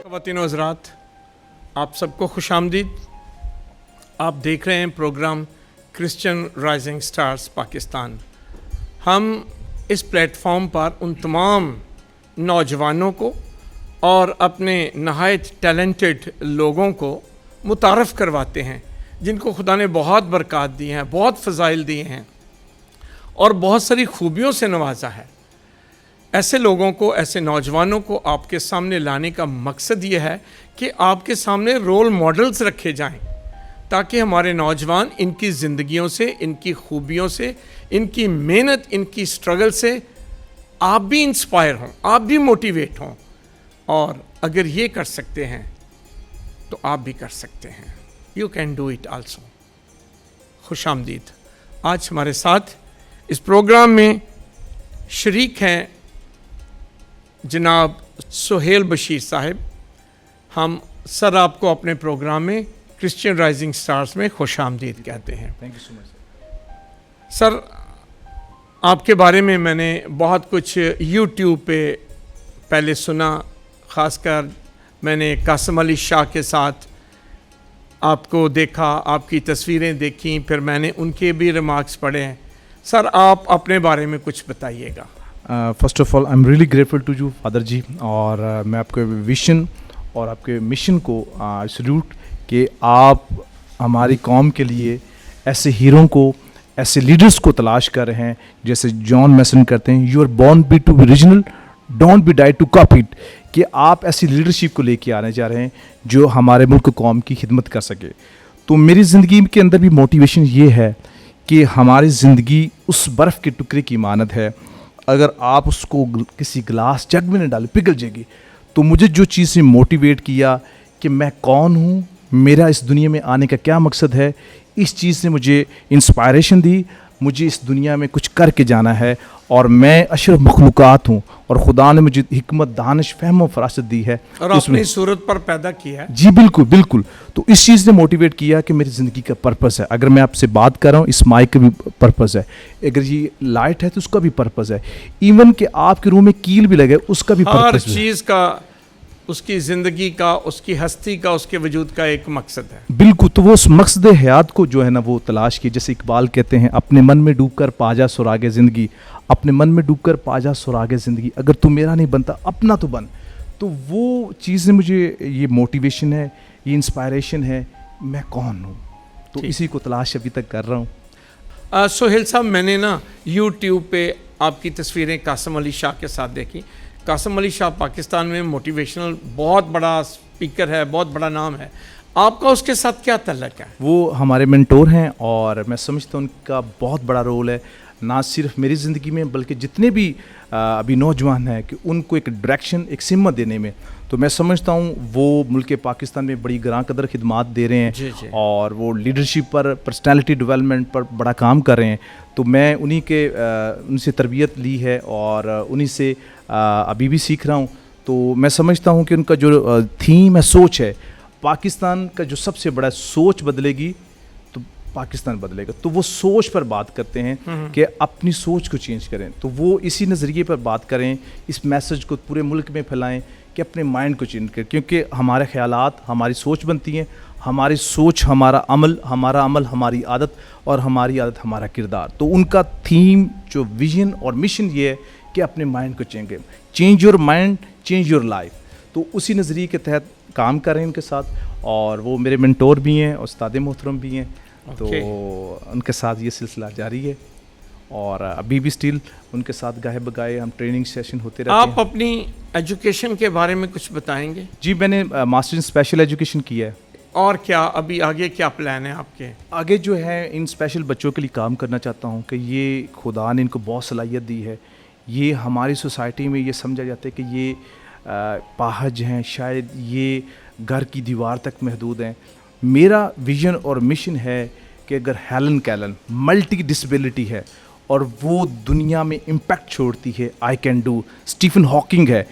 خواتین و حضرات، آپ سب کو خوش آمدید. آپ دیکھ رہے ہیں programme Christian rising stars Pakistan. ہم اس پلیٹ فارم پر ان تمام نوجوانوں کو اور اپنے نہایت ٹیلنٹڈ لوگوں کو متعارف کرواتے ہیں جن کو خدا نے بہت برکات دی ہیں، بہت فضائل دیے ہیں اور بہت ساری خوبیوں سے نوازا ہے. ایسے لوگوں کو، ایسے نوجوانوں کو آپ کے سامنے لانے کا مقصد یہ ہے کہ آپ کے سامنے رول ماڈلز رکھے جائیں تاکہ ہمارے نوجوان ان کی زندگیوں سے، ان کی خوبیوں سے، ان کی محنت، ان کی سٹرگل سے آپ بھی انسپائر ہوں، آپ بھی موٹیویٹ ہوں. اور اگر یہ کر سکتے ہیں تو آپ بھی کر سکتے ہیں. You can do it also. خوش آمدید. آج ہمارے ساتھ اس پروگرام میں شریک ہیں جناب سہیل بشیر صاحب. ہم سر آپ کو اپنے پروگرام میں کرسچن رائزنگ سٹارز میں خوش آمدید کہتے ہیں. تھینک یو سو مچ سر، آپ کے بارے میں نے بہت کچھ یوٹیوب پہ پہلے سنا. خاص کر میں نے قاسم علی شاہ کے ساتھ آپ کو دیکھا، آپ کی تصویریں دیکھیں، پھر میں نے ان کے بھی ریمارکس پڑھے ہیں. سر، آپ اپنے بارے میں کچھ بتائیے گا. First of all I am really grateful to you father جی، اور میں آپ کے ویژن اور آپ کے مشن کو سلیوٹ کہ آپ ہماری قوم کے لیے ایسے ہیروں کو، ایسے لیڈرز کو تلاش کر رہے ہیں جیسے جان میسن کرتے ہیں، you are born be to be original, don't be die to copy it. کہ آپ ایسی لیڈرشپ کو لے کے آنے جا رہے ہیں جو ہمارے ملک قوم کی خدمت کر سکے. تو میری زندگی کے اندر بھی موٹیویشن یہ ہے کہ ہماری زندگی اس برف کے ٹکڑے کی مانند ہے. اگر آپ اس کو کسی گلاس جگ میں نہ ڈالیں پگھل جائے گی. تو مجھے جو چیز نے موٹیویٹ کیا کہ میں کون ہوں، میرا اس دنیا میں آنے کا کیا مقصد ہے، اس چیز نے مجھے انسپائریشن دی. مجھے اس دنیا میں کچھ کر کے جانا ہے اور میں اشرف مخلوقات ہوں اور خدا نے مجھے حکمت، دانش، فہم و فراست دی ہے اور اپنی صورت پر پیدا کیا ہے. جی بالکل بالکل. تو اس چیز نے موٹیویٹ کیا کہ میری زندگی کا پرپس ہے. اگر میں آپ سے بات کر رہا ہوں، اس مائک کا بھی پرپس ہے. اگر یہ لائٹ ہے تو اس کا بھی پرپس ہے. ایون کہ آپ کے روم میں کیل بھی لگے اس کا بھی پرپس ہے. ہر چیز کا، اس کی زندگی کا، اس کی ہستی کا، اس کے وجود کا ایک مقصد ہے. بالکل. تو وہ اس مقصد حیات کو جو ہے نا وہ تلاش کی. جیسے اقبال کہتے ہیں، اپنے من میں ڈوب کر پا جا سراغ زندگی، اپنے من میں ڈوب کر پا جا سراغ زندگی، اگر تو میرا نہیں بنتا اپنا تو بن. تو وہ چیز نے مجھے یہ موٹیویشن ہے، یہ انسپائریشن ہے میں کون ہوں. تو اسی کو تلاش ابھی تک کر رہا ہوں. سہیل صاحب، میں نے نا یوٹیوب پہ آپ کی تصویریں قاسم علی شاہ کے ساتھ دیکھی. قاسم علی شاہ پاکستان میں موٹیویشنل بہت بڑا اسپیکر ہے، بہت بڑا نام ہے. آپ کا اس کے ساتھ کیا تعلق ہے؟ وہ ہمارے مینٹور ہیں اور میں سمجھتا ہوں ان کا بہت بڑا رول ہے، نہ صرف میری زندگی میں بلکہ جتنے بھی ابھی نوجوان ہیں، کہ ان کو ایک ڈائریکشن، ایک سمت دینے میں. تو میں سمجھتا ہوں وہ ملک پاکستان میں بڑی گراں قدر خدمات دے رہے ہیں. جی جی. اور وہ لیڈرشپ پر، پرسنالٹی ڈیولپمنٹ پر بڑا کام کر رہے ہیں. تو میں ان سے تربیت لی ہے اور انہی سے ابھی بھی سیکھ رہا ہوں. تو میں سمجھتا ہوں کہ ان کا جو تھیم ہے، سوچ ہے، پاکستان کا جو سب سے بڑا سوچ بدلے گی تو پاکستان بدلے گا. تو وہ سوچ پر بات کرتے ہیں کہ اپنی سوچ کو چینج کریں. تو وہ اسی نظریے پر بات کریں، اس میسج کو پورے ملک میں پھیلائیں کہ اپنے مائنڈ کو چینج کریں. کیونکہ ہمارے خیالات ہماری سوچ بنتی ہیں، ہماری سوچ ہمارا عمل ہماری عادت، اور ہماری عادت ہمارا کردار. تو ان کا تھیم، جو ویژن اور مشن یہ ہے کہ اپنے مائنڈ کو چینج کریں. Change your mind, change your life. تو اسی نظریے کے تحت کام کر رہے ہیں ان کے ساتھ. اور وہ میرے مینٹور بھی ہیں، استاد محترم بھی ہیں. تو ان کے ساتھ یہ سلسلہ جاری ہے اور ابھی بھی اسٹل ان کے ساتھ گاہے بگائے ہم ٹریننگ سیشن ہوتے رہتے ہیں. آپ اپنی ایجوکیشن کے بارے میں کچھ بتائیں گے؟ جی، میں نے ماسٹر ان اسپیشل ایجوکیشن کیا ہے. اور کیا ابھی آگے کیا پلان ہے آپ کے؟ آگے جو ہے ان اسپیشل بچوں کے لیے کام کرنا چاہتا ہوں کہ یہ خدا نے ان کو بہت صلاحیت دی ہے. یہ ہماری سوسائٹی میں یہ سمجھا جاتا ہے کہ یہ پاہج ہیں، شاید یہ گھر کی دیوار تک محدود ہیں. میرا ویژن اور مشن ہے کہ اگر ہیلن کیلن ملٹی ڈسیبلٹی ہے اور وہ دنیا میں امپیکٹ چھوڑتی ہے، I can do. Stephen Hawking ہے،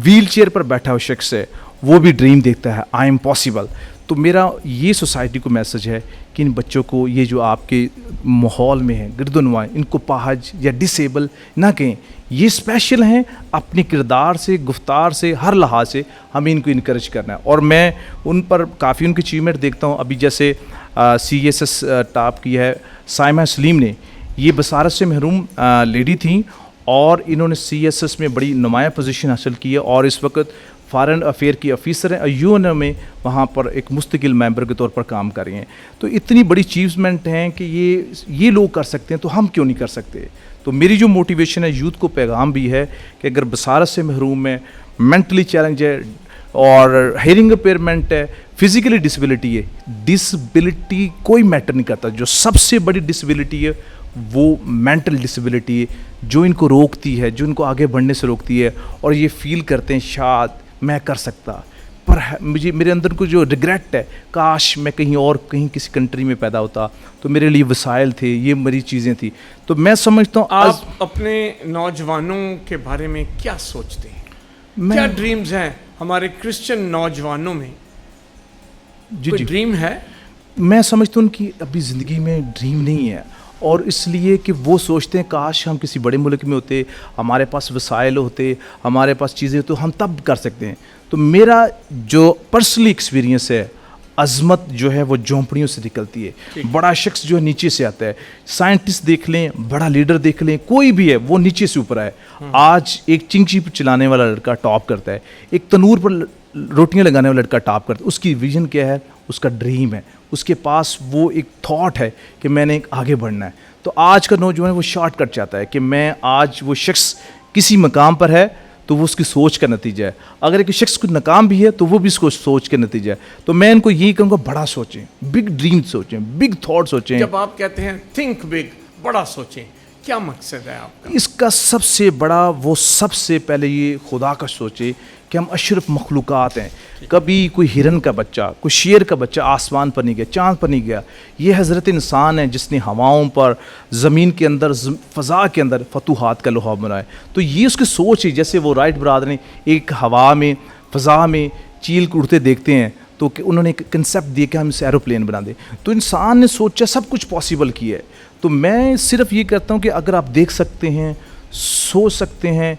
ویل چیئر پر بیٹھا ہوا شخص ہے، وہ بھی ڈریم دیکھتا ہے، آئی ایم پاسبل. تو میرا یہ سوسائٹی کو میسج ہے کہ ان بچوں کو یہ جو آپ کے ماحول میں ہیں گرد و نما، ان کو پاہج یا ڈسیبل نہ کہیں، یہ اسپیشل ہیں، اپنے کردار سے، گفتار سے، ہر لحاظ سے ہمیں ان کو انکریج کرنا ہے. اور میں ان پر کافی ان کی اچیومنٹ دیکھتا ہوں. ابھی جیسے CSS ٹاپ کی ہے سائمہ سلیم نے، یہ بصارت سے محروم لیڈی تھیں اور انہوں نے CSS میں بڑی نمایاں پوزیشن حاصل کی ہے اور اس وقت فارن افیئر کی آفیسر ہیں، UN میں وہاں پر ایک مستقل ممبر کے طور پر کام کر رہی ہیں. تو اتنی بڑی اچیومنٹ ہیں کہ یہ لوگ کر سکتے ہیں تو ہم کیوں نہیں کر سکتے. تو میری جو موٹیویشن ہے یوتھ کو پیغام بھی ہے کہ اگر بصارت سے محروم ہے، مینٹلی چیلنج ہے اور ہیئرنگ امپیئرمنٹ ہے، فزیکلی ڈسیبلٹی ہے، ڈسیبلٹی کوئی میٹر نہیں کرتا. جو سب سے بڑی ڈسیبلٹی ہے وہ مینٹل ڈسیبلٹی ہے، جو ان کو روکتی ہے، جو ان کو آگے بڑھنے سے روکتی ہے اور یہ فیل کرتے ہیں شاید میں کر سکتا، پر مجھے میرے اندر کو جو ریگریٹ ہے، کاش میں کہیں کسی کنٹری میں پیدا ہوتا تو میرے لیے وسائل تھے، یہ میری چیزیں تھیں. تو میں سمجھتا ہوں آپ اپنے نوجوانوں کے بارے میں کیا سوچتے ہیں؟ کیا ڈریمز ہیں ہمارے کرسچن نوجوانوں میں؟ کوئی ڈریم ہے؟ میں سمجھتا ہوں کہ ابھی زندگی میں ڈریم نہیں ہے، اور اس لیے کہ وہ سوچتے ہیں کاش ہم کسی بڑے ملک میں ہوتے، ہمارے پاس وسائل ہوتے، ہمارے پاس چیزیں تو ہم تب کر سکتے ہیں. تو میرا جو پرسنلی ایکسپیرینس ہے، عظمت جو ہے وہ جھونپڑیوں سے نکلتی ہے. بڑا شخص جو ہے نیچے سے آتا ہے. سائنٹسٹ دیکھ لیں، بڑا لیڈر دیکھ لیں، کوئی بھی ہے وہ نیچے سے اوپر آئے. آج ایک چنگچی پر چلانے والا لڑکا ٹاپ کرتا ہے، ایک تنور پر روٹیاں لگانے والا لڑکا ٹاپ کرتا ہے. اس کی ویژن کیا ہے؟ اس کا ڈریم ہے، اس کے پاس وہ ایک تھاٹ ہے کہ میں نے آگے بڑھنا ہے. تو آج کا نوجوان وہ شارٹ کٹ چاہتا ہے کہ میں آج وہ شخص کسی مقام پر ہے تو وہ اس کی سوچ کا نتیجہ ہے. اگر ایک شخص کو ناکام بھی ہے تو وہ بھی اس کو سوچ کے نتیجہ ہے. تو میں ان کو یہی کہوں گا بڑا سوچیں، بگ ڈریم سوچیں، بگ تھاٹ سوچیں. جب آپ کہتے ہیں تھنک بگ، بڑا سوچیں، کیا مقصد ہے آپ کا؟ اس کا سب سے بڑا وہ سب سے پہلے یہ خدا کا سوچے کہ ہم اشرف مخلوقات ہیں. کبھی کوئی ہرن کا بچہ، کوئی شیر کا بچہ آسمان پر نہیں گیا، چاند پر نہیں گیا. یہ حضرت انسان ہے جس نے ہواؤں پر، زمین کے اندر، فضا کے اندر فتوحات کا لوہا بنایا. تو یہ اس کی سوچ ہے. جیسے وہ رائٹ برادر نے ایک ہوا میں، فضا میں چیل کو اڑتے دیکھتے ہیں تو کہ انہوں نے ایک کنسیپٹ دیا کہ ہم اسے ایروپلین بنا دیں. تو انسان نے سوچا، سب کچھ پاسبل کیا ہے. تو میں صرف یہ کرتا ہوں کہ اگر آپ دیکھ سکتے ہیں، سوچ سکتے ہیں،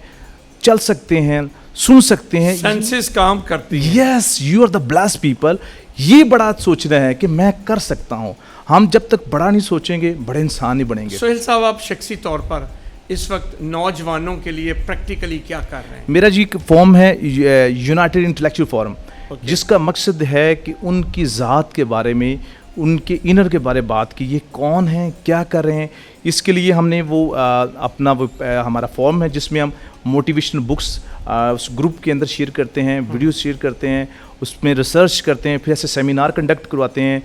چل سکتے ہیں، سن سکتے ہیں، سینسز کام کرتی ہیں. Yes, you are the blessed people. یہ بڑا سوچنا ہے کہ میں کر سکتا ہوں. ہم جب تک بڑا نہیں سوچیں گے بڑے انسان نہیں بنیں گے. سہیل صاحب، آپ شخصی طور پر اس وقت نوجوانوں کے لیے پریکٹیکلی کیا کر رہے ہیں؟ میرا جی ایک فارم ہے یونائٹڈ انٹلیکچوئل فورم، جس کا مقصد ہے کہ ان کی ذات کے بارے میں، ان کے انر کے بارے بات کی، یہ کون ہیں، کیا کر رہے ہیں. اس کے لیے ہم نے وہ اپنا وہ ہمارا فارم ہے جس میں ہم موٹیویشنل بکس اس گروپ کے اندر شیئر کرتے ہیں، ویڈیوز شیئر کرتے ہیں، اس میں ریسرچ کرتے ہیں، پھر ایسے سیمینار کنڈکٹ کرواتے ہیں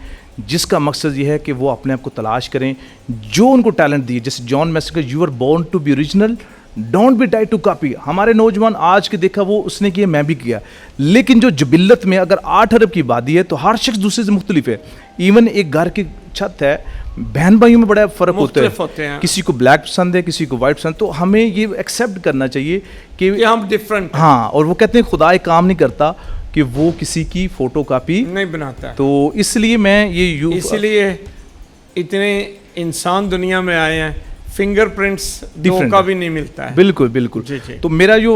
جس کا مقصد یہ ہے کہ وہ اپنے آپ کو تلاش کریں جو ان کو ٹیلنٹ دیے. جیسے جان میسن کا you are born to be original, don't be try to copy. ہمارے نوجوان آج کے دیکھا وہ اس نے کیا، میں بھی کیا. لیکن جو جبلت میں اگر 8 ارب کی آبادی ہے تو ہر شخص دوسرے سے مختلف ہے. ایون ایک گھر کی چھت ہے، بہن بھائیوں میں بڑا فرق ہوتا ہے. کسی کو بلیک پسند ہے، کسی کو وائٹ پسند. تو ہمیں یہ ایکسیپٹ کرنا چاہیے کہ ہم ڈفرنٹ. ہاں، اور وہ کہتے ہیں خدا ایک کام نہیں کرتا کہ وہ کسی کی فوٹو کاپی نہیں بناتا ہے. تو اس لیے میں یہ اسی لیے اتنے انسان دنیا میں آئے ہیں، فنگر پرنٹس دو کا بھی نہیں ملتا ہے. بالکل بالکل. تو میرا جو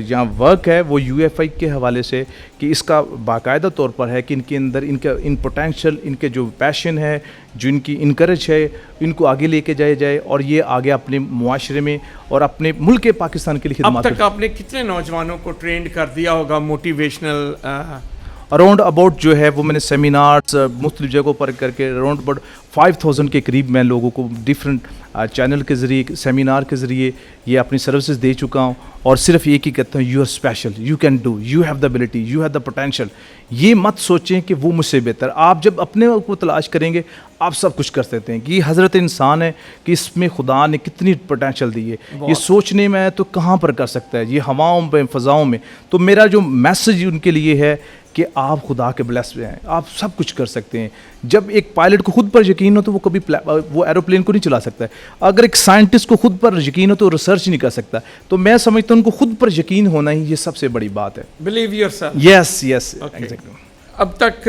یہاں ورک ہے وہ UFI کے حوالے سے کہ اس کا باقاعدہ طور پر ہے کہ ان کے اندر ان پوٹینشیل، ان کے جو پیشن ہے، جو ان کی انکریج ہے، ان کو آگے لے کے جائے اور یہ آگے اپنے معاشرے میں اور اپنے ملک پاکستان کے لیے خدمات. اب تک آپ نے کتنے نوجوانوں کو ٹرینڈ کر دیا ہوگا موٹیویشنل؟ اراؤنڈ اباؤٹ جو ہے وہ میں نے سیمینارز مختلف جگہوں پر کر کے اراؤنڈ اباؤٹ 5000 کے قریب میں لوگوں کو ڈفرینٹ چینل کے ذریعے، سیمینار کے ذریعے یہ اپنی سروسز دے چکا ہوں. اور صرف ایک ہی کہتا ہوں، you are special, you can do, you have the ability, you have the potential. یہ مت سوچیں کہ وہ مجھ سے بہتر. آپ جب اپنے کو تلاش کریں گے آپ سب کچھ کر سکتے ہیں. کہ یہ حضرت انسان ہے کہ اس میں خدا نے کتنی پوٹینشیل دی ہے. یہ سوچنے میں تو کہاں پر کر سکتا ہے، یہ ہواؤں میں، فضاؤں میں. تو میرا جو میسج ان کے لیے ہے کہ آپ خدا کے بلیسڈ ہیں، آپ سب کچھ کر سکتے ہیں. جب ایک پائلٹ کو خود پر یقین ہو تو وہ کبھی وہ ایروپلین کو نہیں چلا سکتا ہے. اگر ایک سائنٹسٹ کو خود پر یقین ہو تو ریسرچ نہیں کر سکتا. تو میں سمجھتا ہوں ان کو خود پر یقین ہونا ہی یہ سب سے بڑی بات ہے. Blue your self. Yes yes exactly. اب تک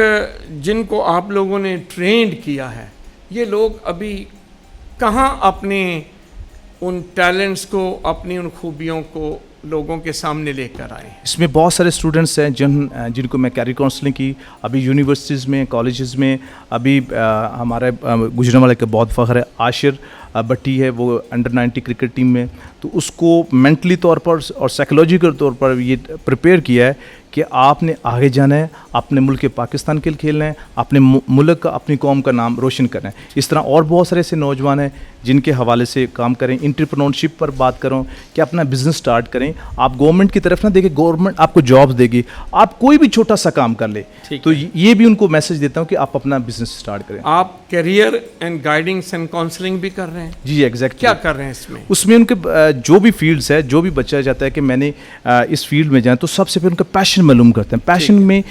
جن کو آپ لوگوں نے ٹرینڈ کیا ہے یہ لوگ ابھی کہاں اپنے ان ٹیلنٹس کو اپنی ان خوبیوں کو لوگوں کے سامنے لے کر آئے ہیں؟ اس میں بہت سارے اسٹوڈنٹس ہیں جن کو میں کیریئر کاؤنسلنگ کی ابھی یونیورسٹیز میں کالجز میں. ابھی ہمارے گجرانوالے کا بہت فخر ہے, عاشر بٹی ہے, وہ انڈر-90 کرکٹ ٹیم میں, تو اس کو مینٹلی طور پر اور سائیکولوجیکل طور پر یہ پریپیئر کیا ہے کہ آپ نے آگے جانا ہے, اپنے ملک پاکستان کے لیے کھیلنا ہے, اپنے ملک کا اپنی قوم کا نام روشن کرنا ہے. اس طرح اور بہت سارے ایسے نوجوان ہیں جن کے حوالے سے کام کریں. انٹرپرنورشپ پر بات کروں کہ اپنا بزنس سٹارٹ کریں. آپ گورنمنٹ کی طرف نہ دیکھیں, گورنمنٹ آپ کو جابس دے گی, آپ کوئی بھی چھوٹا سا کام کر لے. تو یہ بھی ان کو میسج دیتا ہوں کہ آپ اپنا بزنس سٹارٹ کریں. آپ کیریئر اینڈ گائیڈنگس اینڈ کاؤنسلنگ بھی کر رہے ہیں؟ جی ایگزیکٹ. کیا کر رہے ہیں اس میں؟ اس میں ان کے جو بھی فیلڈس ہے, جو بھی بچہ چاہتا ہے کہ میں نے اس فیلڈ میں جائیں, تو سب سے پہلے ان کا پیشن معلوم کرتے ہیں. پیشن میں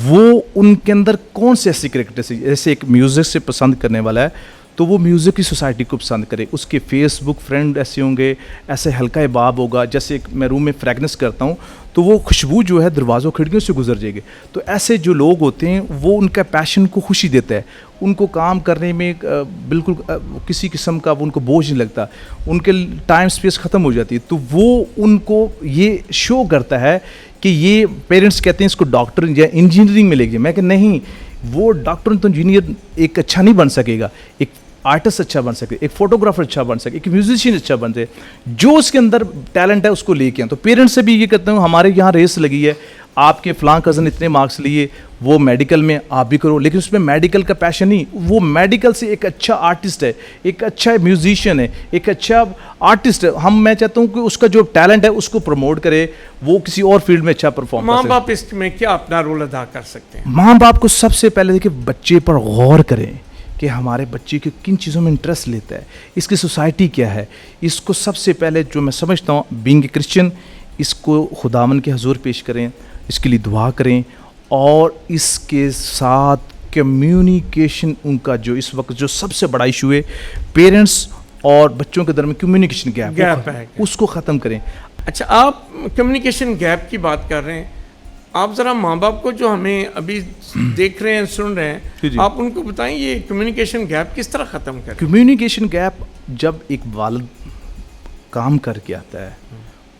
وہ ان کے اندر کون سے ایسی کریکٹرسٹک, جیسے ایک میوزک سے پسند کرنے والا ہے تو وہ میوزک کی سوسائٹی کو پسند کرے. اس کے فیس بک فرینڈ ایسے ہوں گے, ایسے ہلکا باب ہوگا. جیسے میں روم میں فریگنس کرتا ہوں تو وہ خوشبو جو ہے دروازوں کھڑکیوں سے گزر جائے گی. تو ایسے جو لوگ ہوتے ہیں وہ ان کا پیشن کو خوشی دیتا ہے, ان کو کام کرنے میں بالکل کسی قسم کا ان کو بوجھ نہیں لگتا, ان کے ٹائم اسپیس ختم ہو جاتی ہے. تو وہ ان کو یہ شو کرتا ہے کہ یہ پیرنٹس کہتے ہیں اس کو ڈاکٹر یا انجینئرنگ میں لے کے, میں کہ نہیں, وہ ڈاکٹر تو انجینئر ایک اچھا نہیں بن سکے گا, ایک آرٹسٹ اچھا بن سکے, ایک فوٹوگرافر اچھا بن سکے, ایک میوزیشین اچھا بن سکے. جو اس کے اندر ٹیلنٹ ہے اس کو لے کے آئیں. تو پیرنٹس سے بھی یہ کہتا ہوں, ہمارے یہاں ریس لگی ہے, آپ کے فلاں کزن اتنے مارکس لیے, وہ میڈیکل میں آپ بھی کرو, لیکن اس میں میڈیکل کا پیشن نہیں, وہ میڈیکل سے ایک اچھا آرٹسٹ ہے, ایک اچھا میوزیشین ہے, ایک اچھا آرٹسٹ ہے. میں چاہتا ہوں کہ اس کا جو ٹیلنٹ ہے اس کو پروموٹ کرے, وہ کسی اور فیلڈ میں اچھا پرفارم کرے. ماں باپ اس میں کیا اپنا رول ادا کر سکتے ہیں؟ ماں باپ کو سب سے پہلے دیکھیں, بچے پر غور کریں کہ ہمارے بچے کے کن چیزوں میں انٹرسٹ لیتا ہے, اس کی سوسائٹی کیا ہے. اس کو سب سے پہلے جو میں سمجھتا ہوں بینگ اے کرسچن, اس کو خداوند کے حضور پیش کریں, اس کے لیے دعا کریں, اور اس کے ساتھ کمیونیکیشن, ان کا جو اس وقت جو سب سے بڑا ایشو ہے پیرنٹس اور بچوں کے درمیان کمیونیکیشن گیپ ہے, اس کو ختم کریں. اچھا, آپ کمیونیکیشن گیپ کی بات کر رہے ہیں, آپ ذرا ماں باپ کو جو ہمیں ابھی دیکھ رہے ہیں, سن رہے ہیں, آپ ان کو بتائیں یہ کمیونیکیشن گیپ کس طرح ختم کریں؟ کمیونیکیشن گیپ, جب ایک والد کام کر کے آتا ہے,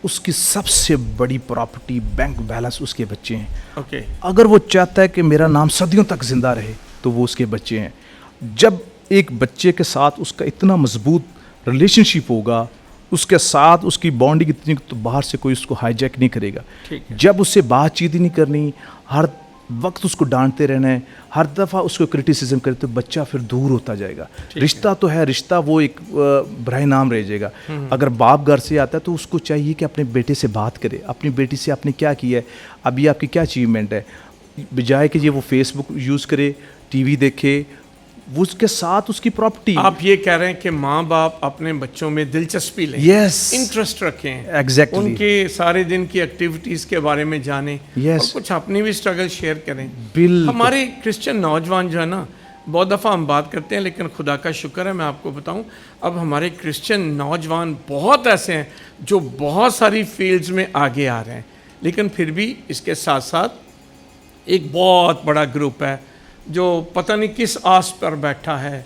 اس کی سب سے بڑی پراپرٹی بینک بیلنس اس کے بچے ہیں. اگر وہ چاہتا ہے کہ میرا نام صدیوں تک زندہ رہے تو وہ اس کے بچے ہیں. جب ایک بچے کے ساتھ اس کا اتنا مضبوط ریلیشن شپ ہوگا, اس کے ساتھ اس کی بانڈنگ اتنی, تو باہر سے کوئی اس کو ہائی جیک نہیں کرے گا. جب اس سے بات چیت ہی نہیں کرنی, ہر وقت اس کو ڈانٹتے رہنا ہے, ہر دفعہ اس کو کرٹیسزم کرے, تو بچہ پھر دور ہوتا جائے گا. رشتہ تو ہے, رشتہ وہ ایک برائے نام رہ جائے گا. اگر باپ گھر سے آتا ہے تو اس کو چاہیے کہ اپنے بیٹے سے بات کرے, اپنی بیٹی سے آپ نے کیا کیا ہے, ابھی آپ کی کیا اچیومنٹ ہے, بجائے کہ یہ وہ فیس بک یوز کرے, ٹی وی دیکھے, وہ اس کے ساتھ اس کی پراپرٹی. آپ یہ کہہ رہے ہیں کہ ماں باپ اپنے بچوں میں دلچسپی لیں, انٹرسٹ رکھیں, ان کے سارے دن کی ایکٹیویٹیز کے بارے میں جانیں, اور کچھ اپنی بھی اسٹرگل شیئر کریں. ہمارے کرسچن نوجوان جو ہے نا, بہت دفعہ ہم بات کرتے ہیں, لیکن خدا کا شکر ہے میں آپ کو بتاؤں, اب ہمارے کرسچن نوجوان بہت ایسے ہیں جو بہت ساری فیلڈز میں آگے آ رہے ہیں, لیکن پھر بھی اس کے ساتھ ساتھ ایک بہت بڑا گروپ ہے جو پتہ نہیں کس آس پر بیٹھا ہے,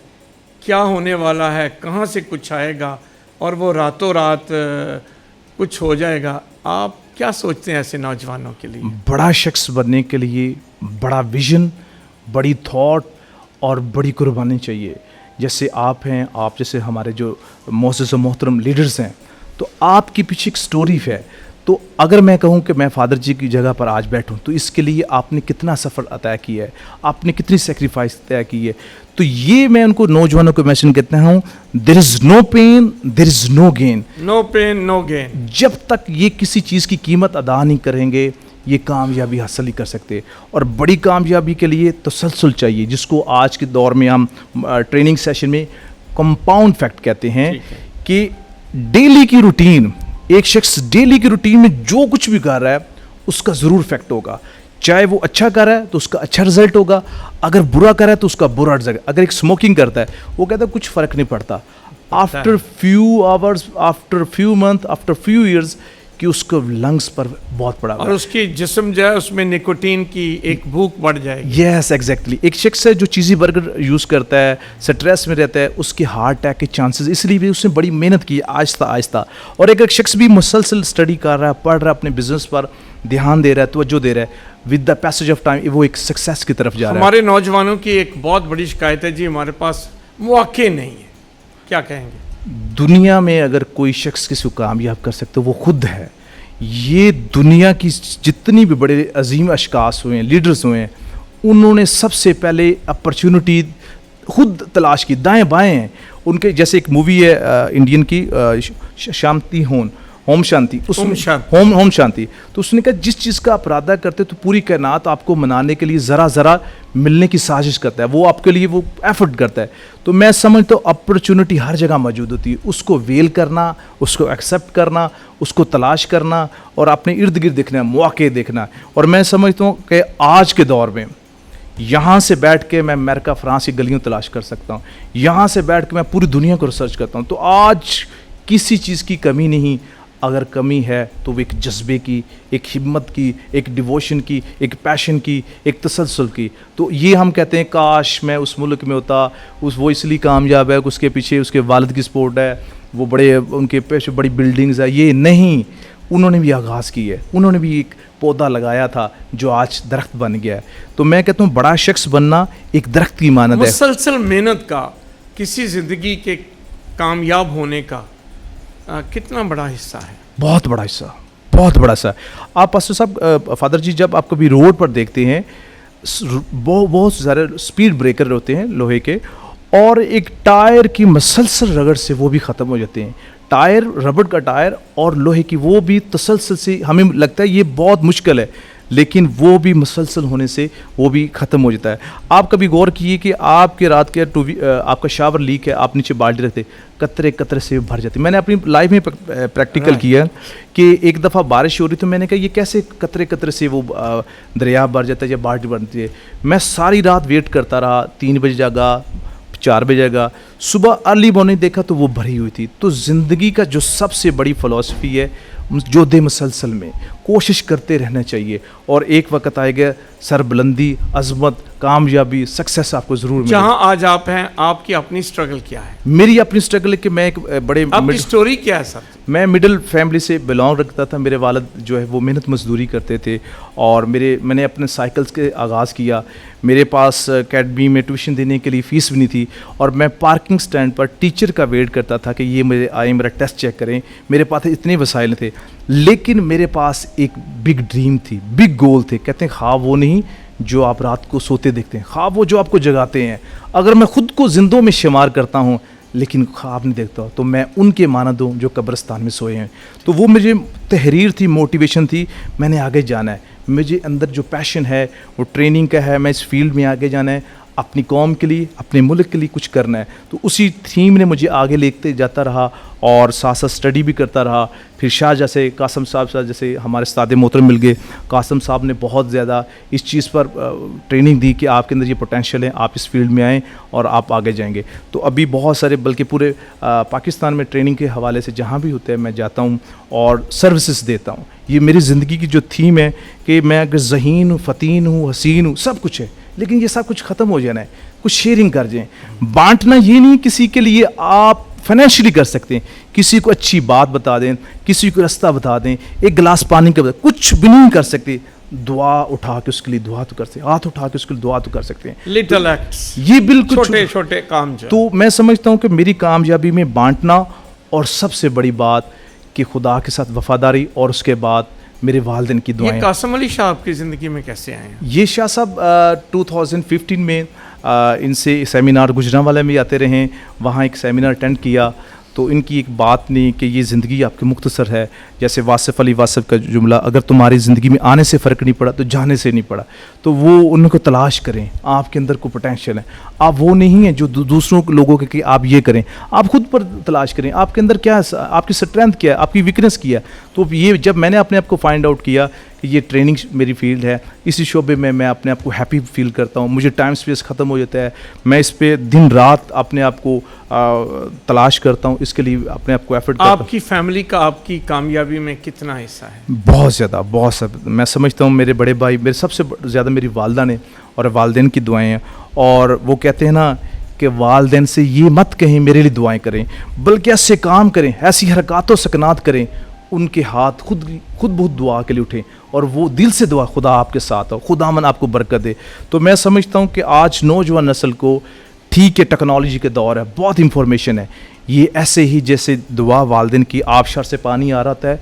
کیا ہونے والا ہے, کہاں سے کچھ آئے گا, اور وہ راتوں رات کچھ ہو جائے گا. آپ کیا سوچتے ہیں ایسے نوجوانوں کے لیے؟ بڑا شخص بننے کے لیے بڑا ویژن, بڑی تھاٹ اور بڑی قربانی چاہیے. جیسے آپ ہیں, آپ جیسے ہمارے جو معزز و محترم لیڈرز ہیں, تو آپ کے پیچھے ایک سٹوری ہے. تو اگر میں کہوں کہ میں فادر جی کی جگہ پر آج بیٹھوں, تو اس کے لیے آپ نے کتنا سفر عطا کیا ہے, آپ نے کتنی سیکریفائس طے کی ہے. تو یہ میں ان کو نوجوانوں کو میسج کہتا ہوں, دیر از نو پین دیر از نو گین. نو پین نو گین. جب تک یہ کسی چیز کی قیمت ادا نہیں کریں گے, یہ کامیابی حاصل نہیں کر سکتے. اور بڑی کامیابی کے لیے تسلسل چاہیے, جس کو آج کے دور میں ہم ٹریننگ سیشن میں کمپاؤنڈ فیکٹ کہتے ہیں, کہ ڈیلی کی روٹین, ایک شخص ڈیلی کی روٹین میں جو کچھ بھی کر رہا ہے اس کا ضرور افیکٹ ہوگا. چاہے وہ اچھا کر رہا ہے تو اس کا اچھا رزلٹ ہوگا, اگر برا کر رہا ہے تو اس کا برا رزلٹ. اگر ایک اسموکنگ کرتا ہے, وہ کہتا ہے کچھ فرق نہیں پڑتا, after few hours, after few month, after few years, کہ اس کو لنگس پر بہت پڑا ہوا اور اس کی جسم جو ہے اس میں نکوٹین کی ایک بھوک بڑھ جائے گی. Yes exactly. ایک شخص ہے جو چیزی برگر یوز کرتا ہے, سٹریس میں رہتا ہے, اس کے ہارٹ اٹیک کے چانسز, اس لیے بھی اس نے بڑی محنت کی آہستہ آہستہ. اور ایک شخص بھی مسلسل اسٹڈی کر رہا ہے, پڑھ رہا ہے, اپنے بزنس پر دھیان دے رہا ہے, توجہ دے رہا ہے, with the passage of time وہ ایک سکسیس کی طرف جا رہا ہے. ہمارے نوجوانوں کی ایک بہت بڑی شکایت ہے جی ہمارے پاس مواقع نہیں ہے, کیا کہیں گے؟ دنیا میں اگر کوئی شخص کسی کو کامیاب کر سکتے وہ خود ہے. یہ دنیا کی جتنی بھی بڑے عظیم اشخاص ہوئے ہیں, لیڈرز ہوئے ہیں, انہوں نے سب سے پہلے اپرچونٹی خود تلاش کی, دائیں بائیں ہیں ان کے. جیسے ایک مووی ہے انڈین کی شانتی ہوم شانتی, اس ہوم شانتی, تو اس نے کہا جس چیز کا آپ ارادہ کرتے تو پوری کائنات آپ کو منانے کے لیے ذرا ذرا ملنے کی سازش کرتا ہے, وہ آپ کے لیے وہ ایفرٹ کرتا ہے. تو میں سمجھتا ہوں اپرچونٹی ہر جگہ موجود ہوتی ہے, اس کو ویل کرنا, اس کو ایکسیپٹ کرنا, اس کو تلاش کرنا اور اپنے ارد گرد دیکھنا, مواقع دیکھنا. اور میں سمجھتا ہوں کہ آج کے دور میں یہاں سے بیٹھ کے میں امریکہ فرانس کی گلیوں تلاش کر سکتا ہوں, یہاں سے بیٹھ کے میں پوری دنیا کو ریسرچ کرتا ہوں. تو آج کسی چیز کی کمی نہیں, اگر کمی ہے تو وہ ایک جذبے کی, ایک ہمت کی, ایک ڈیووشن کی, ایک پیشن کی, ایک تسلسل کی. تو یہ ہم کہتے ہیں کاش میں اس ملک میں ہوتا, وہ اس لیے کامیاب ہے کہ اس کے پیچھے اس کے والد کی سپورٹ ہے, وہ بڑے ان کے پیچھے بڑی بلڈنگز ہے. یہ نہیں, انہوں نے بھی آغاز کی ہے, انہوں نے بھی ایک پودا لگایا تھا جو آج درخت بن گیا ہے. تو میں کہتا ہوں بڑا شخص بننا ایک درخت کی مانند ہے. مسلسل محنت کا کسی زندگی کے کامیاب ہونے کا کتنا بڑا حصہ ہے؟ بہت بڑا حصہ, بہت بڑا حصہ. آپ پاسٹر صاحب, فادر جی, جب آپ کبھی روڈ پر دیکھتے ہیں بہت سارے اسپیڈ بریکر ہوتے ہیں لوہے کے, اور ایک ٹائر کی مسلسل رگڑ سے وہ بھی ختم ہو جاتے ہیں. ٹائر, ربڑ کا ٹائر اور لوہے کی وہ بھی تسلسل سے, ہمیں لگتا ہے یہ بہت مشکل ہے, لیکن وہ بھی مسلسل ہونے سے وہ بھی ختم ہو جاتا ہے. آپ کبھی غور کیے کہ آپ کے رات کے آپ کا شاور لیک ہے, آپ نیچے بالٹی رکھتے, قطرے قطرے سے بھر جاتی. میں نے اپنی لائف میں پریکٹیکل کیا کہ ایک دفعہ بارش ہو رہی تو میں نے کہا یہ کیسے قطرے قطرے سے وہ دریا بھر جاتا ہے یا بالٹی بنتی ہے. میں ساری رات ویٹ کرتا رہا, 3 بجے جاگا, 4 بجے جاگا, صبح ارلی مارننگ دیکھا تو وہ بھری ہوئی تھی. تو زندگی کا جو سب سے بڑی فلسفی ہے, جو دے مسلسل میں کوشش کرتے رہنا چاہیے, اور ایک وقت آئے گا سربلندی, عظمت, کامیابی, سکسیس آپ کو ضرور ملے. جہاں آج آپ ہیں, آپ کی اپنی سٹرگل کیا ہے؟ میری اپنی سٹرگل ہے کہ میں ایک بڑے, آپ کی سٹوری کیا ہے سر؟ میں مڈل فیملی سے بلانگ رکھتا تھا. میرے والد جو ہے وہ محنت مزدوری کرتے تھے, اور میں نے اپنے سائیکلز کے آغاز کیا. میرے پاس اکیڈمی میں ٹیوشن دینے کے لیے فیس بھی نہیں تھی, اور میں پارکنگ سٹینڈ پر ٹیچر کا ویٹ کرتا تھا کہ یہ مجھے آئے میرا ٹیسٹ چیک کریں. میرے پاس اتنے وسائل تھے, لیکن میرے پاس ایک بگ ڈریم تھی, بگ گول تھے. کہتے ہیں خواب وہ نہیں جو آپ رات کو سوتے دیکھتے ہیں, خواب وہ جو آپ کو جگاتے ہیں. اگر میں خود کو زندوں میں شمار کرتا ہوں لیکن خواب نہیں دیکھتا تو میں ان کے مانند ہوں جو قبرستان میں سوئے ہیں. تو وہ مجھے تحریر تھی, موٹیویشن تھی, میں نے آگے جانا ہے. مجھے اندر جو پیشن ہے وہ ٹریننگ کا ہے, میں اس فیلڈ میں آگے جانا ہے, اپنی قوم کے لیے, اپنے ملک کے لیے کچھ کرنا ہے. تو اسی تھیم نے مجھے آگے لیتے جاتا رہا, اور ساتھ ساتھ اسٹڈی بھی کرتا رہا. پھر شاہ جیسے قاسم صاحب جیسے ہمارے استاد محترم مل گئے. قاسم صاحب نے بہت زیادہ اس چیز پر ٹریننگ دی کہ آپ کے اندر یہ پوٹینشیل ہے, آپ اس فیلڈ میں آئیں اور آپ آگے جائیں گے. تو ابھی بہت سارے, بلکہ پورے پاکستان میں ٹریننگ کے حوالے سے جہاں بھی ہوتے ہیں میں جاتا ہوں اور سروسز دیتا ہوں. یہ میری زندگی کی جو تھیم ہے کہ میں اگر ذہین ہوں, فتین ہوں, حسین ہوں, سب کچھ ہے, لیکن یہ سب کچھ ختم ہو جانا ہے. کچھ شیئرنگ کر جائیں. بانٹنا یہ نہیں کسی کے لیے آپ فائنینشلی کر سکتے ہیں, کسی کو اچھی بات بتا دیں, کسی کو رستہ بتا دیں, ایک گلاس پانی کا بتا, کچھ بھی نہیں کر سکتے. دعا اٹھا کے اس کے لیے دعا تو کر سکتے ہیں, ہاتھ اٹھا کے اس کے لیے دعا تو کر سکتے ہیں. لٹل ایکٹس, یہ بالکل چھوٹے چھوٹے کام. تو میں سمجھتا ہوں کہ میری کامیابی میں بانٹنا, اور سب سے بڑی بات کہ خدا کے ساتھ وفاداری, اور اس کے بعد میرے والدین کی دعائیں. یہ قاسم علی شاہ آپ کی زندگی میں کیسے آئے ہیں؟ یہ شاہ صاحب 2015 میں ان سے سیمینار گجرانوالہ میں آتے رہے, وہاں ایک سیمینار اٹینڈ کیا. تو ان کی ایک بات نہیں کہ یہ زندگی آپ کی مختصر ہے, جیسے واصف علی واصف کا جملہ, اگر تمہاری زندگی میں آنے سے فرق نہیں پڑا تو جانے سے نہیں پڑا. تو وہ ان کو تلاش کریں, آپ کے اندر کو پوٹینشیل ہے, آپ وہ نہیں ہیں جو دوسروں لوگوں کے کہ آپ یہ کریں, آپ خود پر تلاش کریں, آپ کے اندر کیا ہے, آپ کی اسٹرینتھ کیا ہے, آپ کی ویکنیس کیا ہے. تو یہ جب میں نے اپنے آپ کو فائنڈ آؤٹ کیا کہ یہ ٹریننگ میری فیلڈ ہے, اسی شعبے میں اپنے آپ کو ہیپی فیل کرتا ہوں. مجھے ٹائم اسپیس ختم ہو جاتا ہے, میں اس پہ دن رات اپنے آپ کو تلاش کرتا ہوں, اس کے لیے اپنے آپ کو ایفرٹ کرتا ہوں. آپ کی فیملی کا آپ کی کامیابی میں کتنا حصہ ہے؟ بہت زیادہ, بہت زیادہ. میں سمجھتا ہوں میرے بڑے بھائی, میرے سب سے زیادہ میری والدہ نے اور والدین کی دعائیں ہیں. اور وہ کہتے ہیں نا کہ والدین سے یہ مت کہیں میرے لیے دعائیں کریں, بلکہ ایسے کام کریں, ایسی حرکات و سکنات کریں, ان کے ہاتھ خود بہت دعا کے لیے اٹھیں, اور وہ دل سے دعا, خدا آپ کے ساتھ ہو, خدا من آپ کو برکت دے. تو میں سمجھتا ہوں کہ آج نوجوان نسل کو, ٹھیک ہے ٹیکنالوجی کے دور ہے, بہت انفارمیشن ہے, یہ ایسے ہی جیسے دعا والدین کی, آبشار سے پانی آ رہا ہے,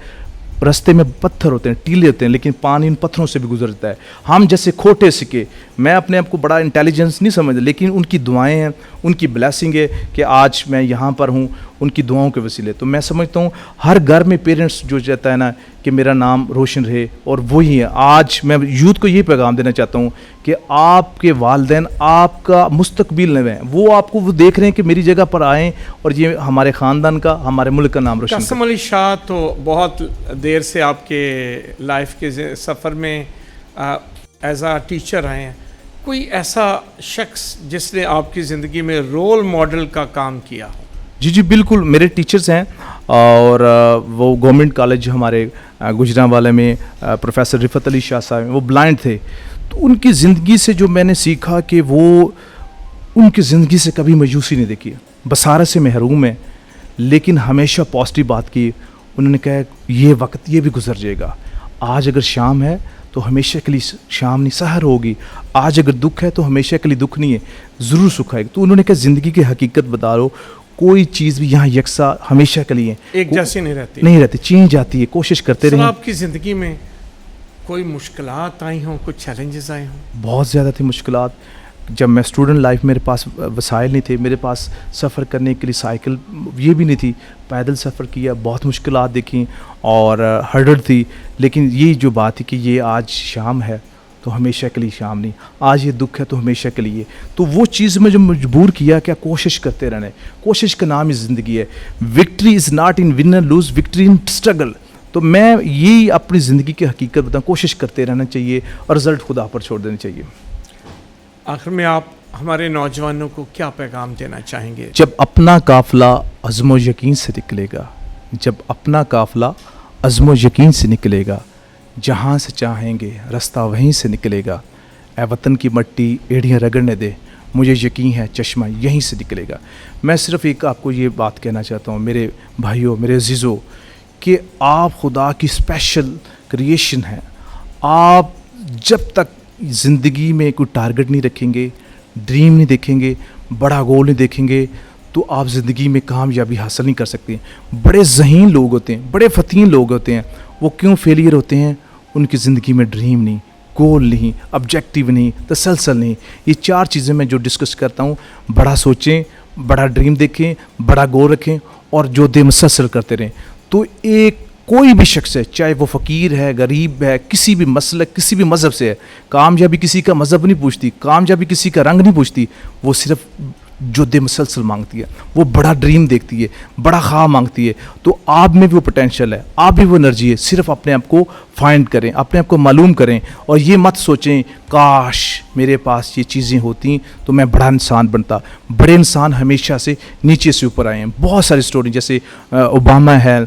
رستے میں پتھر ہوتے ہیں, ٹیلے ہوتے ہیں, لیکن پانی ان پتھروں سے بھی گزرتا ہے. ہم جیسے کھوٹے سکے, میں اپنے آپ کو بڑا انٹیلیجنس نہیں سمجھتا, لیکن ان کی دعائیں ہیں, ان کی بلیسنگ ہے کہ آج میں یہاں پر ہوں, ان کی دعاؤں کے وسیلے. تو میں سمجھتا ہوں ہر گھر میں پیرنٹس جو چاہتا ہے نا کہ میرا نام روشن رہے, اور وہی ہے. آج میں یوتھ کو یہ پیغام دینا چاہتا ہوں کہ آپ کے والدین آپ کا مستقبل ہیں, وہ آپ کو وہ دیکھ رہے ہیں کہ میری جگہ پر آئیں, اور یہ ہمارے خاندان کا, ہمارے ملک کا نام روشن کریں. قاسم علی شاہ تو بہت دیر سے آپ کے لائف کے سفر میں ایز اے ٹیچر رہے ہیں. کوئی ایسا شخص جس نے آپ کی زندگی میں رول ماڈل کا کام کیا ہو؟ جی بالکل, میرے ٹیچرز ہیں, اور وہ گورنمنٹ کالج ہمارے گجرانوالے میں پروفیسر رفعت علی شاہ صاحب ہیں, وہ بلائنڈ تھے. تو ان کی زندگی سے جو میں نے سیکھا کہ وہ ان کی زندگی سے کبھی مایوسی نہیں دیکھی, بصارت سے محروم ہیں, لیکن ہمیشہ پازیٹیو بات کی. انہوں نے کہا یہ وقت یہ بھی گزر جائے گا, آج اگر شام ہے تو ہمیشہ کے لیے شام نہیں, سحر ہوگی. آج اگر دکھ ہے تو ہمیشہ کے لیے دکھ نہیں ہے, ضرور سکھ آئے گا. تو انہوں نے کہا زندگی کی حقیقت بتا رہو, کوئی چیز بھی یہاں یکساں ہمیشہ کے لیے ایک جیسی نہیں رہتی, چینج آتی ہے, کوشش کرتے رہیں. آپ کی زندگی میں کوئی مشکلات آئی ہوں, کچھ چیلنجز آئے ہوں؟ بہت زیادہ تھی مشکلات. جب میں اسٹوڈنٹ لائف, میرے پاس وسائل نہیں تھے, میرے پاس سفر کرنے کے لیے سائیکل یہ بھی نہیں تھی, پیدل سفر کیا, بہت مشکلات دیکھیں اور ہرڈل تھی. لیکن یہ جو بات ہے کہ یہ آج شام ہے تو ہمیشہ کے لیے شام نہیں, آج یہ دکھ ہے تو ہمیشہ کے لیے. تو وہ چیز میں جو مجبور کیا کہ کوشش کرتے رہنا ہے, کوشش کا نام ہی زندگی ہے. Victory is not in win and lose, victory in struggle. تو میں یہی اپنی زندگی کی حقیقت بتاؤں, کوشش کرتے رہنا چاہیے اور رزلٹ خدا پر چھوڑ دینا چاہیے. آخر میں آپ ہمارے نوجوانوں کو کیا پیغام دینا چاہیں گے؟ جب اپنا قافلہ عزم و یقین سے نکلے گا, جب اپنا قافلہ عزم و یقین سے نکلے گا, جہاں سے چاہیں گے رستہ وہیں سے نکلے گا. اے وطن کی مٹی ایڑیاں رگڑنے دے, مجھے یقین ہے چشمہ یہیں سے نکلے گا. میں صرف ایک آپ کو یہ بات کہنا چاہتا ہوں میرے بھائیوں, میرے عزیزوں, کہ آپ خدا کی اسپیشل کریشن ہیں. آپ جب تک زندگی میں کوئی ٹارگٹ نہیں رکھیں گے, ڈریم نہیں دیکھیں گے, بڑا گول نہیں دیکھیں گے, تو آپ زندگی میں کامیابی حاصل نہیں کر سکتے. بڑے ذہین لوگ ہوتے ہیں, بڑے فتین لوگ ہوتے ہیں, وہ کیوں فیلئر ہوتے ہیں؟ ان کی زندگی میں ڈریم نہیں, گول نہیں, آبجیکٹیو نہیں, تسلسل نہیں. یہ چار چیزیں میں جو ڈسکس کرتا ہوں, بڑا سوچیں, بڑا ڈریم دیکھیں, بڑا گول رکھیں, اور جو دے مسلسل کرتے رہیں. تو ایک کوئی بھی شخص ہے, چاہے وہ فقیر ہے, غریب ہے, کسی بھی مسلک, کسی بھی مذہب سے ہے, کامیابی کسی کا مذہب نہیں پوچھتی, کامیابی کسی کا رنگ نہیں پوچھتی, وہ صرف جو دے مسلسل مانگتی ہے, وہ بڑا ڈریم دیکھتی ہے, بڑا خواب مانگتی ہے. تو آپ میں بھی وہ پوٹینشیل ہے, آپ بھی وہ انرجی ہے, صرف اپنے آپ کو فائنڈ کریں, اپنے آپ کو معلوم کریں, اور یہ مت سوچیں کاش میرے پاس یہ چیزیں ہوتی تو میں بڑا انسان بنتا. بڑے انسان ہمیشہ سے نیچے سے اوپر آئے ہیں. بہت ساری اسٹوری, جیسے اوباما ہے,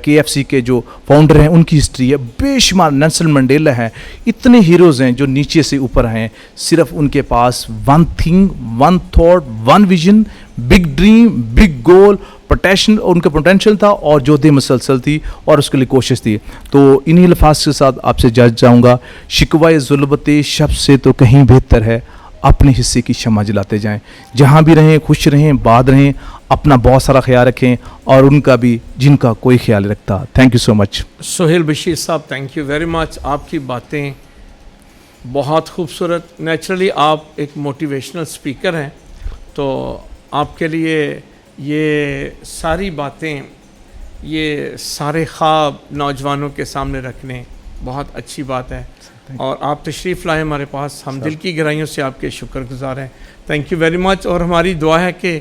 KFC کے جو فاؤنڈر ہیں, ان کی ہسٹری ہے بے شمار. نیلسن منڈیلا ہیں, اتنے ہیروز ہیں جو نیچے سے اوپر آئے ہیں. صرف ان کے پاس one thing, one thought, one vision, big dream, big goal, potential, ان کا پوٹینشیل تھا, اور جو دے مسلسل تھی, اور اس کے لیے کوشش تھی. تو انہی الفاظ کے ساتھ آپ سے جاؤں گا, شکوائے ظلمت شب سے تو کہیں بہتر ہے اپنے حصے کی شمع جلاتے جائیں. جہاں بھی رہیں خوش رہیں, باد رہیں, اپنا بہت سارا خیال رکھیں, اور ان کا بھی جن کا کوئی خیال رکھتا. تھینک یو سو مچ. سہیل بشیر صاحب, تھینک یو ویری مچ. آپ کی باتیں بہت خوبصورت. نیچرلی آپ ایک موٹیویشنل اسپیکر ہیں, تو آپ کے لیے یہ ساری باتیں, یہ سارے خواب نوجوانوں کے سامنے رکھنے بہت اچھی بات ہے. اور آپ تشریف لائے ہمارے پاس, ہم دل کی گہرائیوں سے آپ کے شکر گزار ہیں. Thank you very much. اور ہماری دعا ہے کہ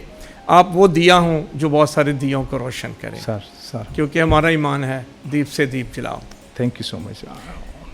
آپ وہ دیا ہوں جو بہت سارے دیوں کو روشن کریں, سر کیونکہ ہمارا ایمان ہے دیپ سے دیپ جلاؤ. Thank you so much.